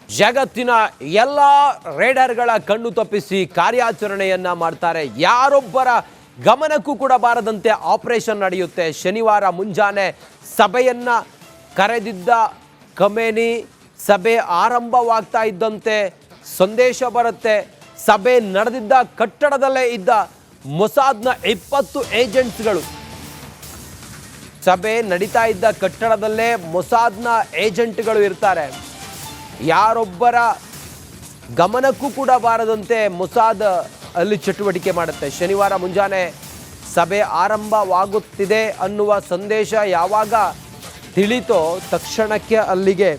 ಜಗತ್ತಿನ ಎಲ್ಲ ರೇಡರ್ಗಳ ಕಣ್ಣು ತಪ್ಪಿಸಿ ಕಾರ್ಯಾಚರಣೆಯನ್ನ ಮಾಡ್ತಾರೆ. ಯಾರೊಬ್ಬರ ಗಮನಕ್ಕೂ ಕೂಡ ಬಾರದಂತೆ ಆಪರೇಷನ್ ನಡೆಯುತ್ತೆ. ಶನಿವಾರ ಮುಂಜಾನೆ ಸಭೆಯನ್ನ ಕರೆದಿದ್ದ ಖಮೇನಿ ಸಭೆ ಆರಂಭವಾಗ್ತಾ ಇದ್ದಂತೆ ಸಂದೇಶ ಬರುತ್ತೆ. ಸಭೆ ನಡೆದಿದ್ದ ಕಟ್ಟಡದಲ್ಲೇ ಇದ್ದ ಮೊಸಾದ್ನ 20 ಏಜೆಂಟ್ಸ್ಗಳು, ಸಭೆ ನಡೀತಾ ಇದ್ದ ಕಟ್ಟಡದಲ್ಲೇ ಮೊಸಾದ್ನ ಏಜೆಂಟ್ಗಳು ಇರ್ತಾರೆ. ಯಾರೊಬ್ಬರ ಗಮನಕ್ಕೂ ಕೂಡ ಬಾರದಂತೆ ಮೊಸಾದ್ ಅಲ್ಲಿ ಚಟುವಟಿಕೆ ಮಾಡುತ್ತೆ. ಶನಿವಾರ ಮುಂಜಾನೆ ಸಭೆ ಆರಂಭವಾಗುತ್ತಿದೆ ಅನ್ನುವ ಸಂದೇಶ ಯಾವಾಗ ತಿಳಿತೋ ತಕ್ಷಣಕ್ಕೆ ಅಲ್ಲಿಗೆ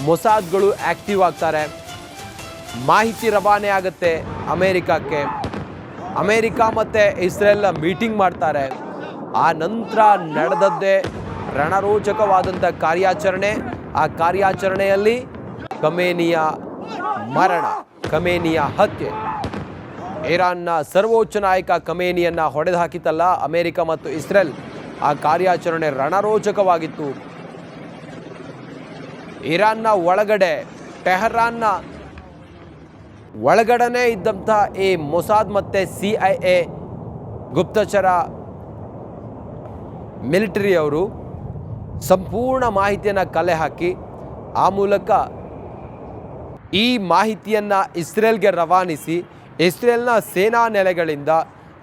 ಮೊಸಾದ್ಗಳು ಆಕ್ಟಿವ್ ಆಗ್ತಾರೆ. ಮಾಹಿತಿ ರವಾನೆ ಆಗುತ್ತೆ ಅಮೇರಿಕಕ್ಕೆ. ಅಮೇರಿಕ ಮತ್ತು ಇಸ್ರೇಲ್ ಮೀಟಿಂಗ್ ಮಾಡ್ತಾರೆ. ಆ ನಂತರ ನಡೆದದ್ದೇ ರಣರೋಚಕವಾದಂಥ ಕಾರ್ಯಾಚರಣೆ. ಆ ಕಾರ್ಯಾಚರಣೆಯಲ್ಲಿ ಖಮೇನಿಯ ಮರಣ, ಖಮೇನಿಯ ಹತ್ಯೆ. ಇರಾನ್ನ ಸರ್ವೋಚ್ಚ ನಾಯಕ ಖಮೇನಿಯನ್ನು ಹೊಡೆದು ಹಾಕಿತಲ್ಲ ಅಮೇರಿಕ ಮತ್ತು ಇಸ್ರೇಲ್. ಆ ಕಾರ್ಯಾಚರಣೆ ರಣರೋಚಕವಾಗಿತ್ತು. ಇರಾನ್ನ ಒಳಗಡೆ, ಟೆಹರಾನ್ನ ಒಳಗಡೆನೇ ಇದ್ದಂಥ ಈ ಮೊಸಾದ್ ಮತ್ತು CIA ಗುಪ್ತಚರ ಮಿಲಿಟರಿಯವರು ಸಂಪೂರ್ಣ ಮಾಹಿತಿಯನ್ನು ಕಲೆ ಹಾಕಿ ಆ ಮೂಲಕ ಈ ಮಾಹಿತಿಯನ್ನು ಇಸ್ರೇಲ್ಗೆ ರವಾನಿಸಿ ಇಸ್ರೇಲ್ನ ಸೇನಾ ನೆಲೆಗಳಿಂದ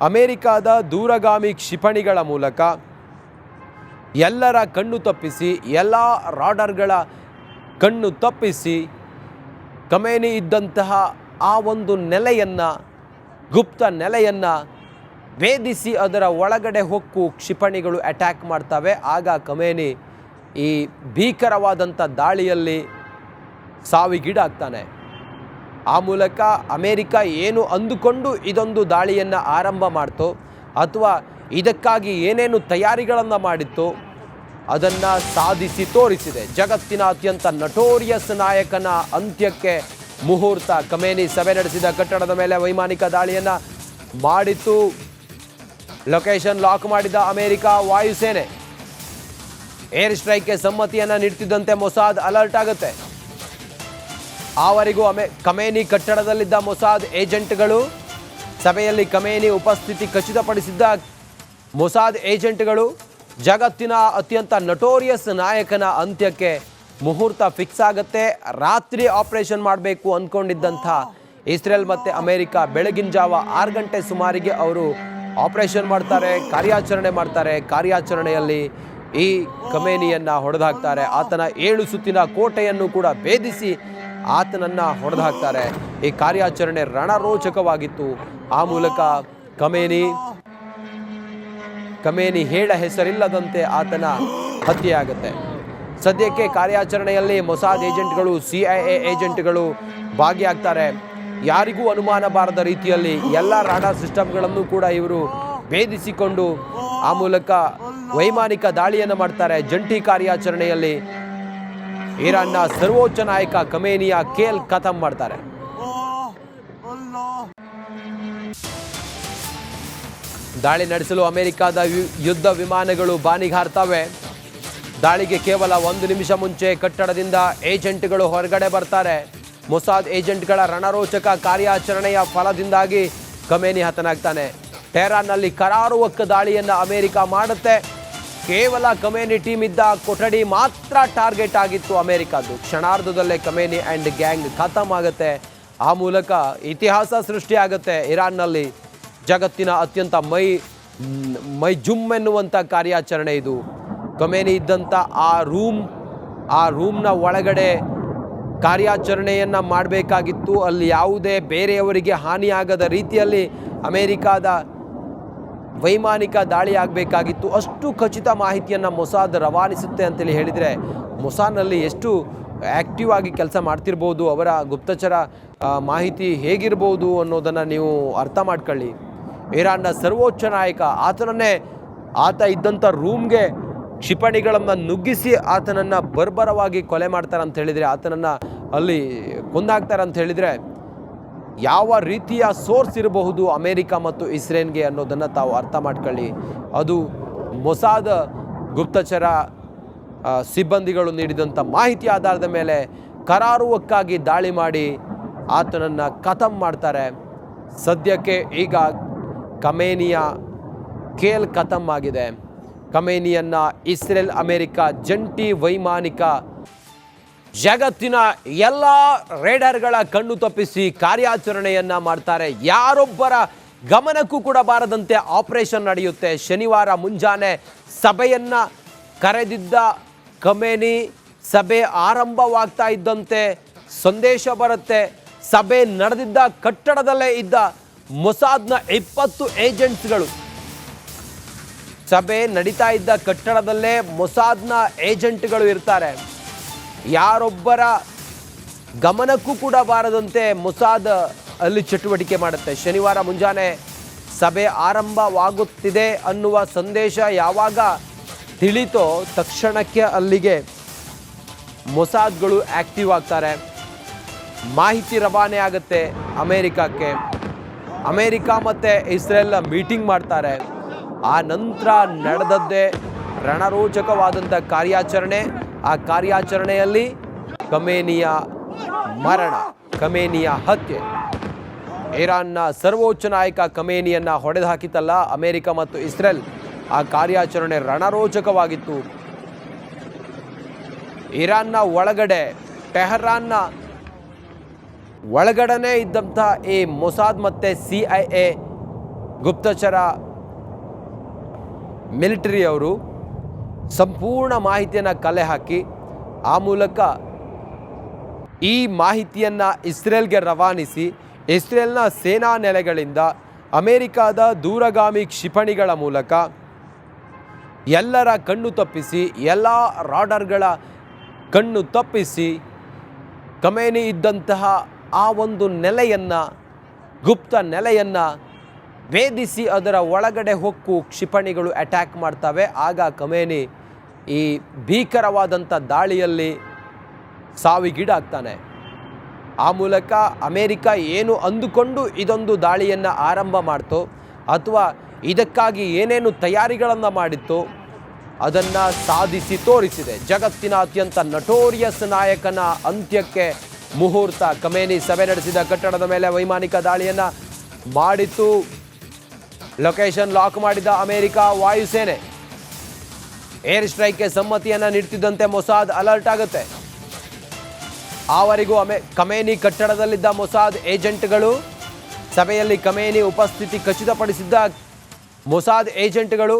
ಅಮೇರಿಕಾದ ದೂರಗಾಮಿ ಕ್ಷಿಪಣಿಗಳ ಮೂಲಕ ಎಲ್ಲರ ಕಣ್ಣು ತಪ್ಪಿಸಿ, ಎಲ್ಲ ರಾಡರ್ಗಳ ಕಣ್ಣು ತಪ್ಪಿಸಿ ಖಮೇನಿ ಇದ್ದಂತಹ ಆ ಒಂದು ನೆಲೆಯನ್ನು, ಗುಪ್ತ ನೆಲೆಯನ್ನು ಭೇದಿಸಿ ಅದರ ಒಳಗಡೆ ಹೊಕ್ಕು ಕ್ಷಿಪಣಿಗಳು ಅಟ್ಯಾಕ್ ಮಾಡ್ತವೆ. ಆಗ ಖಮೇನಿ ಈ ಭೀಕರವಾದಂಥ ದಾಳಿಯಲ್ಲಿ ಸಾವಿಗೀಡಾಗ್ತಾನೆ. ಆ ಮೂಲಕ ಅಮೇರಿಕ ಏನು ಅಂದುಕೊಂಡು ಇದೊಂದು ದಾಳಿಯನ್ನು ಆರಂಭ ಮಾಡ್ತೋ ಅಥವಾ ಇದಕ್ಕಾಗಿ ಏನೇನು ತಯಾರಿಗಳನ್ನು ಮಾಡಿತ್ತೋ ಅದನ್ನು ಸಾಧಿಸಿ ತೋರಿಸಿದೆ. ಜಗತ್ತಿನ ಅತ್ಯಂತ ನಟೋರಿಯಸ್ ನಾಯಕನ ಅಂತ್ಯಕ್ಕೆ ಮುಹೂರ್ತ. ಖಮೇನಿ ಸಭೆ ನಡೆಸಿದ ಕಟ್ಟಡದ ಮೇಲೆ ವೈಮಾನಿಕ ದಾಳಿಯನ್ನು ಮಾಡಿತ್ತು. ಲೊಕೇಶನ್ ಲಾಕ್ ಮಾಡಿದ ಅಮೇರಿಕ ವಾಯುಸೇನೆ. ಏರ್ ಸ್ಟ್ರೈಕ್ಗೆ ಸಮ್ಮತಿಯನ್ನು ನೀಡ್ತಿದ್ದಂತೆ ಮೊಸಾದ್ ಅಲರ್ಟ್ ಆಗುತ್ತೆ. ಆವರೆಗೂ ಖಮೇನಿ ಕಟ್ಟಡದಲ್ಲಿದ್ದ ಮೊಸಾದ್ ಏಜೆಂಟ್ಗಳು, ಸಭೆಯಲ್ಲಿ ಖಮೇನಿ ಉಪಸ್ಥಿತಿ ಖಚಿತಪಡಿಸಿದ್ದ ಮೊಸಾದ್ ಏಜೆಂಟ್ಗಳು ಜಗತ್ತಿನ ಅತ್ಯಂತ ನಟೋರಿಯಸ್ ನಾಯಕನ ಅಂತ್ಯಕ್ಕೆ ಮುಹೂರ್ತ ಫಿಕ್ಸ್ ಆಗುತ್ತೆ. ರಾತ್ರಿ ಆಪರೇಷನ್ ಮಾಡಬೇಕು ಅಂದ್ಕೊಂಡಿದ್ದಂಥ ಇಸ್ರೇಲ್ ಮತ್ತು ಅಮೇರಿಕ ಬೆಳಗಿನ ಜಾವ 6 ಗಂಟೆ ಸುಮಾರಿಗೆ ಅವರು ಆಪರೇಷನ್ ಮಾಡ್ತಾರೆ, ಕಾರ್ಯಾಚರಣೆ ಮಾಡ್ತಾರೆ. ಕಾರ್ಯಾಚರಣೆಯಲ್ಲಿ ಈ ಖಮೇನಿಯನ್ನು ಹೊಡೆದಾಕ್ತಾರೆ. ಆತನ 7 ಸುತ್ತಿನ ಕೋಟೆಯನ್ನು ಕೂಡ ಭೇದಿಸಿ ಆತನನ್ನು ಹೊಡೆದಾಕ್ತಾರೆ. ಈ ಕಾರ್ಯಾಚರಣೆ ರಣರೋಚಕವಾಗಿತ್ತು. ಆ ಮೂಲಕ ಖಮೇನಿ ಹೇಳ ಹೆಸರಿಲ್ಲದಂತೆ ಆತನ ಹತ್ಯೆಯಾಗುತ್ತೆ. ಸದ್ಯಕ್ಕೆ ಕಾರ್ಯಾಚರಣೆಯಲ್ಲಿ ಮೊಸಾದ್ ಏಜೆಂಟ್ಗಳು, CIA ಏಜೆಂಟ್ಗಳು ಭಾಗಿಯಾಗ್ತಾರೆ. ಯಾರಿಗೂ ಅನುಮಾನ ಬಾರದ ರೀತಿಯಲ್ಲಿ ಎಲ್ಲ ರಾಡಾರ್ ಸಿಸ್ಟಮ್ಗಳನ್ನು ಕೂಡ ಇವರು ಭೇದಿಸಿಕೊಂಡು ಆ ಮೂಲಕ ವೈಮಾನಿಕ ದಾಳಿಯನ್ನು ಮಾಡ್ತಾರೆ. ಜಂಟಿ ಕಾರ್ಯಾಚರಣೆಯಲ್ಲಿ ಇರಾನ್ನ ಸರ್ವೋಚ್ಚ ನಾಯಕ ಖಮೇನಿಯ ಕೇಲ್ ಖತಮ್ ಮಾಡ್ತಾರೆ. ದಾಳಿ ನಡೆಸಲು ಅಮೆರಿಕದ ಯುದ್ಧ ವಿಮಾನಗಳು ಬಾನಿಗಾರ್ತವೆ. ದಾಳಿಗೆ ಕೇವಲ 1 ನಿಮಿಷ ಮುಂಚೆ ಕಟ್ಟಡದಿಂದ ಏಜೆಂಟ್ಗಳು ಹೊರಗಡೆ ಬರ್ತಾರೆ. ಮೊಸಾದ್ ಏಜೆಂಟ್ಗಳ ರಣರೋಚಕ ಕಾರ್ಯಾಚರಣೆಯ ಫಲದಿಂದಾಗಿ ಖಮೇನಿ ಹತನಾಗ್ತಾನೆ. ಟೆಹರಾನ್ನಲ್ಲಿ ಕರಾರುವಕ್ಕ ದಾಳಿಯನ್ನು ಅಮೆರಿಕ ಮಾಡುತ್ತೆ. ಕೇವಲ ಖಮೇನಿ ಟೀಮ್ ಇದ್ದ ಕೊಠಡಿ ಮಾತ್ರ ಟಾರ್ಗೆಟ್ ಆಗಿತ್ತು ಅಮೆರಿಕದ್ದು. ಕ್ಷಣಾರ್ಧದಲ್ಲೇ ಖಮೇನಿ ಆ್ಯಂಡ್ ಗ್ಯಾಂಗ್ ಖತಮ್ ಆಗುತ್ತೆ. ಆ ಮೂಲಕ ಇತಿಹಾಸ ಸೃಷ್ಟಿಯಾಗುತ್ತೆ ಇರಾನ್ನಲ್ಲಿ. ಜಗತ್ತಿನ ಅತ್ಯಂತ ಮೈ ಜುಮ್ ಎನ್ನುವಂಥ ಕಾರ್ಯಾಚರಣೆ ಇದು. ಖಮೇನಿ ಇದ್ದಂಥ ಆ ರೂಮ್ನ ಒಳಗಡೆ ಕಾರ್ಯಾಚರಣೆಯನ್ನು ಮಾಡಬೇಕಾಗಿತ್ತು. ಅಲ್ಲಿ ಯಾವುದೇ ಬೇರೆಯವರಿಗೆ ಹಾನಿಯಾಗದ ರೀತಿಯಲ್ಲಿ ಅಮೇರಿಕಾದ ವೈಮಾನಿಕ ದಾಳಿ ಆಗಬೇಕಾಗಿತ್ತು. ಅಷ್ಟು ಖಚಿತ ಮಾಹಿತಿಯನ್ನು ಮೊಸಾದ್ ರವಾನಿಸುತ್ತೆ ಅಂತೇಳಿ ಹೇಳಿದರೆ ಮೊಸಾದ್ನಲ್ಲಿ ಎಷ್ಟು ಆ್ಯಕ್ಟಿವ್ ಆಗಿ ಕೆಲಸ ಮಾಡ್ತಿರ್ಬೋದು, ಅವರ ಗುಪ್ತಚರ ಮಾಹಿತಿ ಹೇಗಿರ್ಬೋದು ಅನ್ನೋದನ್ನು ನೀವು ಅರ್ಥ ಮಾಡ್ಕೊಳ್ಳಿ. ಇರಾನ್ನ ಸರ್ವೋಚ್ಚ ನಾಯಕ, ಆತ ಇದ್ದಂಥ ರೂಮ್ಗೆ ಕ್ಷಿಪಣಿಗಳನ್ನು ನುಗ್ಗಿಸಿ ಆತನನ್ನು ಬರ್ಬರವಾಗಿ ಕೊಲೆ ಮಾಡ್ತಾರೆ ಅಂತ ಹೇಳಿದರೆ, ಆತನನ್ನು ಅಲ್ಲಿ ಕೊಂದಾಗ್ತಾರೆ ಅಂತ ಹೇಳಿದರೆ ಯಾವ ರೀತಿಯ ಸೋರ್ಸ್ ಇರಬಹುದು ಅಮೇರಿಕ ಮತ್ತು ಇಸ್ರೇಲ್ಗೆ ಅನ್ನೋದನ್ನು ತಾವು ಅರ್ಥ ಮಾಡ್ಕೊಳ್ಳಿ. ಅದು ಮೊಸಾದ್ ಗುಪ್ತಚರ ಸಿಬ್ಬಂದಿಗಳು ನೀಡಿದಂಥ ಮಾಹಿತಿ ಆಧಾರದ ಮೇಲೆ ಕರಾರುವಕ್ಕಾಗಿ ದಾಳಿ ಮಾಡಿ ಆತನನ್ನು ಖತಮ್ ಮಾಡ್ತಾರೆ. ಸದ್ಯಕ್ಕೆ ಈಗ ಖಮೇನಿಯ ಕೇಲ್ ಖತಮ್ ಆಗಿದೆ. ಖಮೇನಿಯನ್ನು ಇಸ್ರೇಲ್ ಅಮೆರಿಕ ಜಂಟಿ ವೈಮಾನಿಕ ಜಗತ್ತಿನ ಎಲ್ಲ ರೇಡರ್ಗಳ ಕಣ್ಣು ತಪ್ಪಿಸಿ ಕಾರ್ಯಾಚರಣೆಯನ್ನು ಮಾಡ್ತಾರೆ. ಯಾರೊಬ್ಬರ ಗಮನಕ್ಕೂ ಕೂಡ ಬಾರದಂತೆ ಆಪರೇಷನ್ ನಡೆಯುತ್ತೆ. ಶನಿವಾರ ಮುಂಜಾನೆ ಸಭೆಯನ್ನು ಕರೆದಿದ್ದ ಖಮೇನಿ ಸಭೆ ಆರಂಭವಾಗ್ತಾ ಇದ್ದಂತೆ ಸಂದೇಶ ಬರುತ್ತೆ. ಸಭೆ ನಡೆದಿದ್ದ ಕಟ್ಟಡದಲ್ಲೇ ಇದ್ದ ಮೊಸಾದ್ನ 20 ಏಜೆಂಟ್ಸ್ಗಳು, ಸಭೆ ನಡೀತಾ ಇದ್ದ ಕಟ್ಟಡದಲ್ಲೇ ಮೊಸಾದ್ನ ಏಜೆಂಟ್ಗಳು ಇರ್ತಾರೆ. ಯಾರೊಬ್ಬರ ಗಮನಕ್ಕೂ ಕೂಡ ಬಾರದಂತೆ ಮೊಸಾದ್ ಅಲ್ಲಿ ಚಟುವಟಿಕೆ ಮಾಡುತ್ತೆ. ಶನಿವಾರ ಮುಂಜಾನೆ ಸಭೆ ಆರಂಭವಾಗುತ್ತಿದೆ ಅನ್ನುವ ಸಂದೇಶ ಯಾವಾಗ ತಿಳಿತೋ ತಕ್ಷಣಕ್ಕೆ ಅಲ್ಲಿಗೆ ಮೊಸಾದ್ಗಳು ಆಕ್ಟಿವ್ ಆಗ್ತಾರೆ. ಮಾಹಿತಿ ರವಾನೆ ಆಗುತ್ತೆ ಅಮೇರಿಕಕ್ಕೆ. ಅಮೇರಿಕ ಮತ್ತು ಇಸ್ರೇಲ್ ಮೀಟಿಂಗ್ ಮಾಡ್ತಾರೆ. ಆ ನಂತರ ನಡೆದದ್ದೇ ರಣರೋಚಕವಾದಂಥ ಕಾರ್ಯಾಚರಣೆ. ಆ ಕಾರ್ಯಾಚರಣೆಯಲ್ಲಿ ಖಮೇನಿಯ ಮರಣ, ಖಮೇನಿಯ ಹತ್ಯೆ. ಇರಾನ್ನ ಸರ್ವೋಚ್ಚ ನಾಯಕ ಖಮೇನಿಯನ್ನು ಹೊಡೆದು ಹಾಕಿತಲ್ಲ ಅಮೇರಿಕ ಮತ್ತು ಇಸ್ರೇಲ್. ಆ ಕಾರ್ಯಾಚರಣೆ ರಣರೋಚಕವಾಗಿತ್ತು. ಇರಾನ್ನ ಒಳಗಡೆ, ಟೆಹರಾನ್ನ ಒಳಗಡೆನೇ ಇದ್ದಂಥ ಈ ಮೊಸಾದ್ ಮತ್ತು CIA ಗುಪ್ತಚರ ಮಿಲಿಟರಿಯವರು ಸಂಪೂರ್ಣ ಮಾಹಿತಿಯನ್ನು ಕಲೆ ಹಾಕಿ ಆ ಮೂಲಕ ಈ ಮಾಹಿತಿಯನ್ನು ಇಸ್ರೇಲ್ಗೆ ರವಾನಿಸಿ ಇಸ್ರೇಲ್ನ ಸೇನಾ ನೆಲೆಗಳಿಂದ ಅಮೇರಿಕಾದ ದೂರಗಾಮಿ ಕ್ಷಿಪಣಿಗಳ ಮೂಲಕ ಎಲ್ಲರ ಕಣ್ಣು ತಪ್ಪಿಸಿ, ಎಲ್ಲ ರಾಡರ್ಗಳ ಕಣ್ಣು ತಪ್ಪಿಸಿ ಖಮೇನಿ ಇದ್ದಂತಹ ಆ ಒಂದು ನೆಲೆಯನ್ನು, ಗುಪ್ತ ನೆಲೆಯನ್ನು ಭೇದಿಸಿ ಅದರ ಒಳಗಡೆ ಹೊಕ್ಕು ಕ್ಷಿಪಣಿಗಳು ಅಟ್ಯಾಕ್ ಮಾಡ್ತವೆ. ಆಗ ಖಮೇನಿ ಈ ಭೀಕರವಾದಂಥ ದಾಳಿಯಲ್ಲಿ ಸಾವಿಗೀಡಾಗ್ತಾನೆ. ಆ ಮೂಲಕ ಅಮೇರಿಕ ಏನು ಅಂದುಕೊಂಡು ಇದೊಂದು ದಾಳಿಯನ್ನು ಆರಂಭ ಮಾಡ್ತೋ ಅಥವಾ ಇದಕ್ಕಾಗಿ ಏನೇನು ತಯಾರಿಗಳನ್ನು ಮಾಡಿತ್ತೋ ಅದನ್ನು ಸಾಧಿಸಿ ತೋರಿಸಿದೆ. ಜಗತ್ತಿನ ಅತ್ಯಂತ ನಟೋರಿಯಸ್ ನಾಯಕನ ಅಂತ್ಯಕ್ಕೆ ಮುಹೂರ್ತ. ಖಮೇನಿ ಸಭೆ ನಡೆಸಿದ ಕಟ್ಟಡದ ಮೇಲೆ ವೈಮಾನಿಕ ದಾಳಿಯನ್ನು ಮಾಡಿತ್ತು. ಲೊಕೇಶನ್ ಲಾಕ್ ಮಾಡಿದ ಅಮೇರಿಕ ವಾಯುಸೇನೆ. ಏರ್ ಸ್ಟ್ರೈಕ್ಗೆ ಸಮ್ಮತಿಯನ್ನು ನೀಡ್ತಿದ್ದಂತೆ ಮೊಸಾದ್ ಅಲರ್ಟ್ ಆಗುತ್ತೆ. ಆವರೆಗೂ ಖಮೇನಿ ಕಟ್ಟಡದಲ್ಲಿದ್ದ ಮೊಸಾದ್ ಏಜೆಂಟ್ಗಳು, ಸಭೆಯಲ್ಲಿ ಖಮೇನಿ ಉಪಸ್ಥಿತಿ ಖಚಿತಪಡಿಸಿದ್ದ ಮೊಸಾದ್ ಏಜೆಂಟ್ಗಳು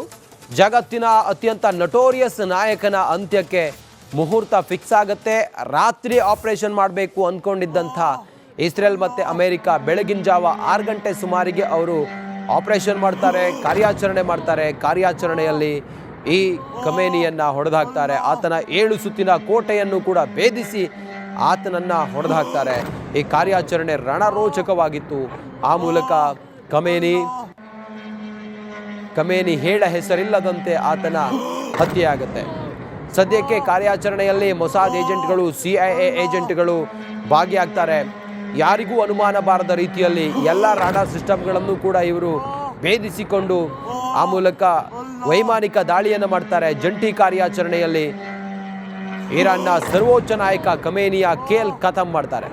ಜಗತ್ತಿನ ಅತ್ಯಂತ ನಟೋರಿಯಸ್ ನಾಯಕನ ಅಂತ್ಯಕ್ಕೆ ಮುಹೂರ್ತ ಫಿಕ್ಸ್ ಆಗುತ್ತೆ. ರಾತ್ರಿ ಆಪರೇಷನ್ ಮಾಡಬೇಕು ಅಂದ್ಕೊಂಡಿದ್ದಂಥ ಇಸ್ರೇಲ್ ಮತ್ತು ಅಮೇರಿಕ ಬೆಳಗಿನ ಜಾವ 6 ಗಂಟೆ ಸುಮಾರಿಗೆ ಅವರು ಆಪರೇಷನ್ ಮಾಡ್ತಾರೆ, ಕಾರ್ಯಾಚರಣೆ ಮಾಡ್ತಾರೆ. ಕಾರ್ಯಾಚರಣೆಯಲ್ಲಿ ಈ ಖಮೇನಿಯನ್ನು ಹೊಡೆದಾಕ್ತಾರೆ. ಆತನ 7 ಸುತ್ತಿನ ಕೋಟೆಯನ್ನು ಕೂಡ ಭೇದಿಸಿ ಆತನನ್ನು ಹೊಡೆದಾಕ್ತಾರೆ. ಈ ಕಾರ್ಯಾಚರಣೆ ರಣರೋಚಕವಾಗಿತ್ತು. ಆ ಮೂಲಕ ಖಮೇನಿ ಹೇಳ ಹೆಸರಿಲ್ಲದಂತೆ ಆತನ ಹತ್ಯೆಯಾಗುತ್ತೆ. ಸದ್ಯಕ್ಕೆ ಕಾರ್ಯಾಚರಣೆಯಲ್ಲಿ ಮೊಸಾದ್ ಏಜೆಂಟ್ಗಳು, CIA ಏಜೆಂಟ್ಗಳು ಭಾಗಿಯಾಗ್ತಾರೆ. ಯಾರಿಗೂ ಅನುಮಾನ ಬಾರದ ರೀತಿಯಲ್ಲಿ ಎಲ್ಲ ರಾಡಾರ್ ಸಿಸ್ಟಮ್ಗಳನ್ನು ಕೂಡ ಇವರು ಭೇದಿಸಿಕೊಂಡು ಆ ಮೂಲಕ ವೈಮಾನಿಕ ದಾಳಿಯನ್ನು ಮಾಡ್ತಾರೆ. ಜಂಟಿ ಕಾರ್ಯಾಚರಣೆಯಲ್ಲಿ ಇರಾನ್ನ ಸರ್ವೋಚ್ಚ ನಾಯಕ ಖಮೇನಿಯ ಕೇಲ್ ಖತಮ್ ಮಾಡ್ತಾರೆ.